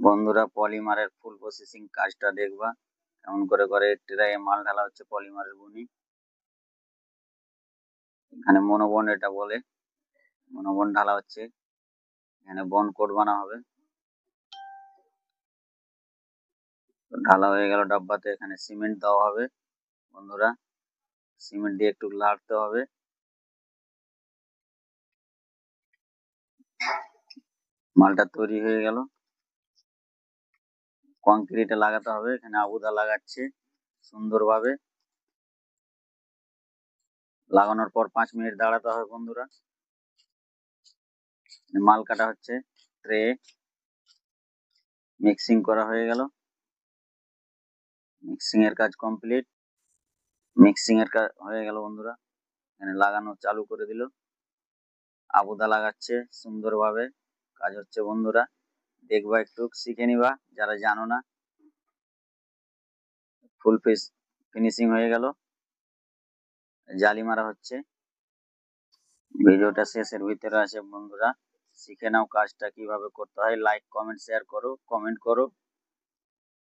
বন্ধুরা, পলিমারের ফুল প্রসেসিং কাজটা দেখবা কেমন করে করে ট্রেয়ে মাল ঢালা হচ্ছে পলিমারের গুণি। এখানে মনোবন এটা বলে, মনোবন ঢালা হচ্ছে। এখানে বন কোট বানা হবে। ঢালা হয়ে গেল ডাব্বাতে। এখানে সিমেন্ট দেওয়া হবে বন্ধুরা। সিমেন্ট দিয়ে একটু লাড়তে হবে। মালটা তৈরি হয়ে গেল। কংক্রিটে লাগাতে হবে। এখানে আবুদা লাগাচ্ছে সুন্দরভাবে। লাগানোর পর 5 মিনিট দাঁড়াতে হবে বন্ধুরা। মাল কাটা হচ্ছে ট্রে। মিক্সিং করা হয়ে গেল। মিক্সিং এর কাজ কমপ্লিট। মিক্সিং এর কাজ হয়ে গেল বন্ধুরা। এখানে লাগানো চালু করে দিল। আবুদা লাগাচ্ছে সুন্দরভাবে। কাজ হচ্ছে বন্ধুরা, দেখবা একটু শিখে নিবা যারা জানো না। ফুল ফিনিশিং হয়ে গেল। জালি মারা হচ্ছে। ভিডিওটা শেষের ভিতরে আছে বন্ধুরা, শিখে নাও কাজটা কিভাবে করতে হয়। লাইক কমেন্ট শেয়ার করো, কমেন্ট করো।